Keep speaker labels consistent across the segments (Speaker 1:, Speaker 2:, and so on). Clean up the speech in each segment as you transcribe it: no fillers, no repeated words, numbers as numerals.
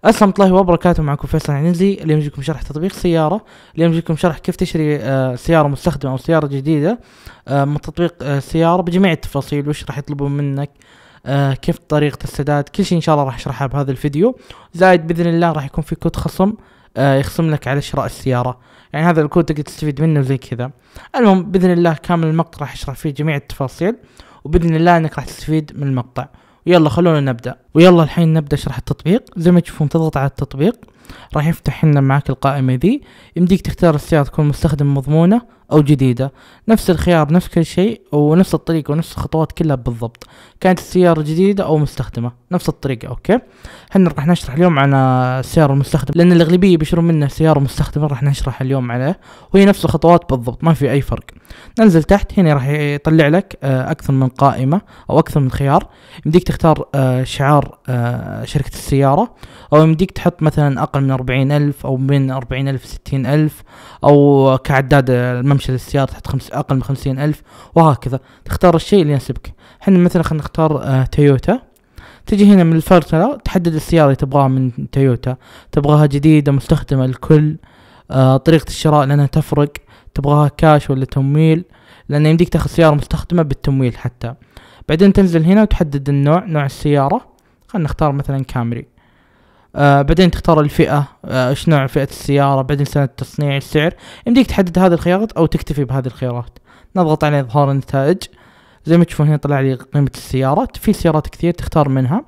Speaker 1: السلام الله وبركاته. معكم فيصل عنزي. اليوم جيكم شرح تطبيق سيارة. اليوم جيكم شرح كيف تشتري سيارة مستخدمة أو سيارة جديدة من تطبيق سيارة بجميع التفاصيل، وش راح يطلبون منك، كيف طريقة السداد، كل شيء إن شاء الله راح أشرحها بهذا الفيديو. زائد بإذن الله راح يكون في كود خصم يخصم لك على شراء السيارة، يعني هذا الكود تقدر تستفيد منه زي كذا. المهم بإذن الله كامل المقطع راح أشرح فيه جميع التفاصيل، وبإذن الله أنك راح تستفيد من المقطع. ويلا خلونا نبدأ. ويلا الحين نبدأ شرح التطبيق. زي ما تشوفون تضغط على التطبيق راح يفتح لنا معك القائمة ذي. يمديك تختار السيارة تكون مستخدم مضمونة أو جديدة، نفس الخيار نفس كل شيء ونفس الطريقة ونفس الخطوات كلها بالضبط. كانت السيارة جديدة أو مستخدمة نفس الطريقة. أوكي، احنا راح نشرح اليوم عن السيارة المستخدمة، لأن الأغلبية بيشترون منه سيارة مستخدمة. راح نشرح اليوم عليه وهي نفس الخطوات بالضبط، ما في أي فرق. ننزل تحت هنا راح يطلع لك أكثر من قائمة أو أكثر من خيار. يمديك تختار شعار شركة السيارة، أو يمديك تحط مثلا أقل من 40,000 أو من 40,000 60,000، أو كعداد الممشى للسيارة تحط أقل من 50,000، وهكذا تختار الشيء اللي يناسبك. حنا مثلا خلينا نختار تويوتا. تجي هنا من الفلترة تحدد السيارة اللي تبغاها من تويوتا، تبغاها جديدة مستخدمة الكل، طريقة الشراء لأنها تفرق، تبغاها كاش ولا تمويل، لأن يمديك تاخذ سيارة مستخدمة بالتمويل حتى. بعدين تنزل هنا وتحدد النوع، نوع السيارة خلينا نختار مثلا كامري. بعدين تختار الفئة، ايش نوع فئة السيارة، بعدين سنة التصنيع، السعر. يمديك تحدد هذه الخيارات او تكتفي بهذه الخيارات. نضغط على اظهار النتائج. زي ما تشوفون هنا طلع لي قيمة السيارات. في سيارات كثير تختار منها،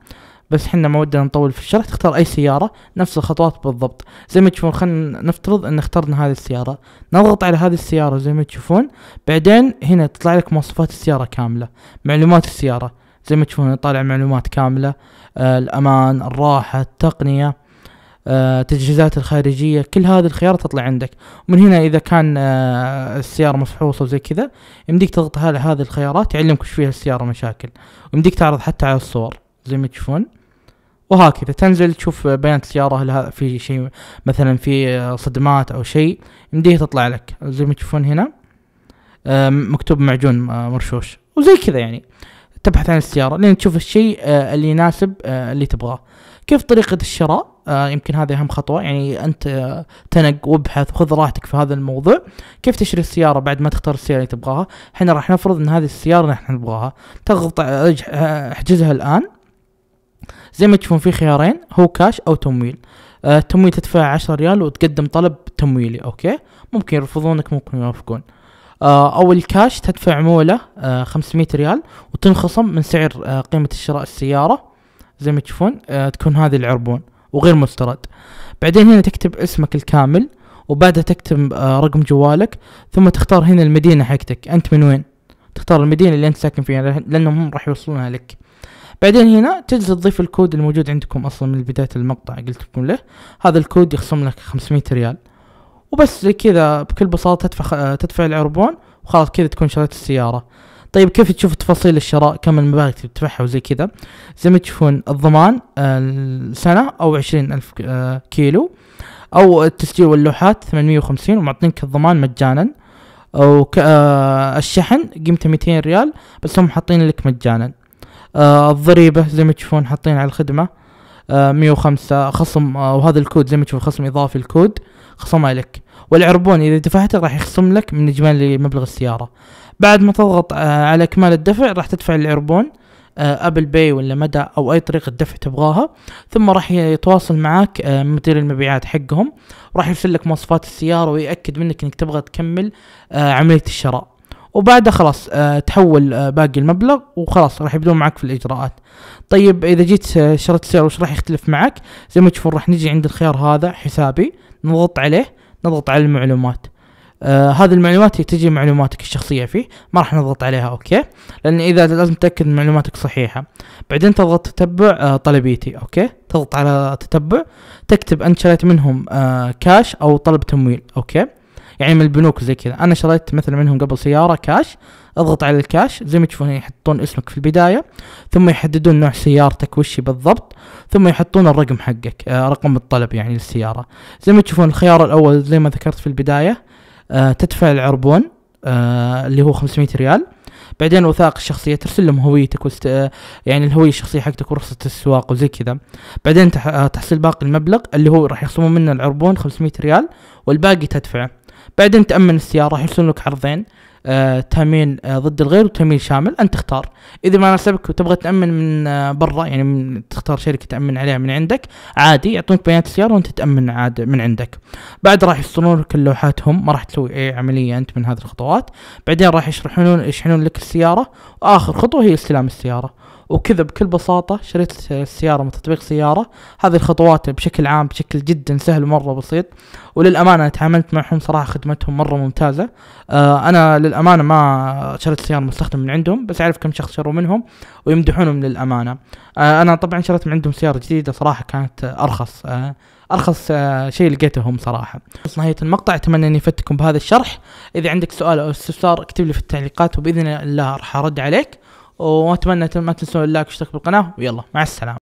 Speaker 1: بس حنا ما ودنا نطول في الشرح. تختار اي سيارة نفس الخطوات بالضبط. زي ما تشوفون خلينا نفترض ان اخترنا هذه السيارة، نضغط على هذه السيارة زي ما تشوفون. بعدين هنا تطلع لك مواصفات السيارة كاملة، معلومات السيارة. زي ما تشوفون طالع معلومات كاملة، الأمان، الراحة، التقنية، التجهيزات الخارجية، كل هذه الخيارات تطلع عندك. ومن هنا إذا كان السيارة مفحوصة وزي كذا يمديك تضغط على هذه الخيارات يعلمك وش فيها السيارة مشاكل، ويمديك تعرض حتى على الصور زي ما تشوفون. وهكذا تنزل تشوف بيانات السيارة، هل في شيء مثلا في صدمات أو شيء، يمديه تطلع لك زي ما تشوفون هنا مكتوب معجون مرشوش وزي كذا. يعني تبحث عن السيارة لين تشوف الشيء اللي يناسب اللي تبغاه. كيف طريقة الشراء؟ يمكن هذه أهم خطوة، يعني أنت تنق وابحث وخذ راحتك في هذا الموضوع. كيف تشتري السيارة بعد ما تختار السيارة اللي تبغاها؟ احنا راح نفرض ان هذه السيارة نحن نبغاها. تضغط احجزها الآن. زي ما تشوفون في خيارين، هو كاش أو تمويل. التمويل تدفع 10 ريال وتقدم طلب تمويلي. أوكي، ممكن يرفضونك ممكن يوافقون. أو الكاش تدفع عمولة 500 ريال وتنخصم من سعر قيمة الشراء السيارة. زي ما تشوفون تكون هذه العربون وغير مسترد. بعدين هنا تكتب اسمك الكامل، وبعدها تكتب رقم جوالك، ثم تختار هنا المدينة حقتك، أنت من وين. تختار المدينة اللي أنت ساكن فيها لأنهم هم راح يوصلونها لك. بعدين هنا تجلس تضيف الكود الموجود عندكم أصلا من بداية المقطع قلت لكم له. هذا الكود يخصم لك 500 ريال وبس. زي كذا بكل بساطة تدفع العربون وخلاص كذا تكون شريت السيارة. طيب كيف تشوف تفاصيل الشراء، كم المبالغ تدفعها وزي كذا؟ زي ما تشوفون الضمان سنة أو 20,000 كيلو، أو التسجيل واللوحات 850 ومعطينك الضمان مجانا، أو الشحن قيمته 200 ريال بس هم حاطين لك مجانا. الضريبة زي ما تشوفون حاطين على الخدمة 105 خصم، وهذا الكود زي ما تشوفون خصم إضافي، الكود خصمه لك. والعربون إذا دفعته راح يخصم لك من إجمالي مبلغ السيارة. بعد ما تضغط على إكمال الدفع راح تدفع العربون أبل باي ولا مدى أو أي طريقة دفع تبغاها، ثم راح يتواصل معك مدير المبيعات حقهم، وراح يرسل لك مواصفات السيارة ويأكد منك إنك تبغى تكمل عملية الشراء. وبعدها خلاص تحول باقي المبلغ وخلاص راح يبدون معك في الإجراءات. طيب إذا جيت شريت السيارة وش راح يختلف معك؟ زي ما تشوفون راح نجي عند الخيار هذا حسابي، نضغط عليه، نضغط على المعلومات. هذه المعلومات تجي معلوماتك الشخصية فيه، ما راح نضغط عليها. أوكي، لأن إذا لازم تتأكد من معلوماتك صحيحة. بعدين تضغط تتبع طلبيتي. أوكي، تضغط على تتبع، تكتب أنت شريت منهم كاش أو طلب تمويل. أوكي، يعني من البنوك زي كذا. أنا شريت مثلا منهم قبل سيارة كاش، اضغط على الكاش. زي ما تشوفون يحطون اسمك في البداية، ثم يحددون نوع سيارتك وش بالضبط، ثم يحطون الرقم حقك، رقم الطلب يعني للسيارة. زي ما تشوفون الخيار الأول زي ما ذكرت في البداية تدفع العربون اللي هو 500 ريال. بعدين وثائق الشخصيه، ترسل لهم هويتك يعني الهويه الشخصيه حقتك ورخصه السواق وزي كذا. بعدين تحصيل باقي المبلغ اللي هو راح يخصمون منه العربون 500 ريال والباقي تدفعه. بعدين تأمن السيارة، راح يرسلون لك عرضين، تأمين ضد الغير وتأمين شامل، أنت تختار. إذا ما ناسبك وتبغى تأمن من برا، يعني تختار شركة تأمن عليها من عندك عادي، يعطونك بيانات السيارة وأنت تأمن عاد من عندك. بعد راح يصنعون لك اللوحات هم، ما راح تسوي أي عملية أنت من هذه الخطوات. بعدين راح يشحنون لك السيارة، وآخر خطوة هي استلام السيارة. وكذا بكل بساطة شريت السيارة من تطبيق سيارة. هذه الخطوات بشكل عام بشكل جدا سهل ومرة بسيط، وللأمانة تعاملت معهم صراحة، خدمتهم مرة ممتازة. أنا للأمانة ما شريت سيارة مستخدم من عندهم، بس أعرف كم شخص شروا منهم ويمدحونهم للأمانة. أنا طبعا شريت من عندهم سيارة جديدة صراحة، كانت أرخص شيء لقيتهم صراحة. نهاية المقطع، أتمنى أني فدتكم بهذا الشرح. إذا عندك سؤال أو استفسار اكتب لي في التعليقات، وبإذن الله راح أرد عليك. وأتمنى ما تنسون اللايك والاشتراك بالقناة، ويلا مع السلامة.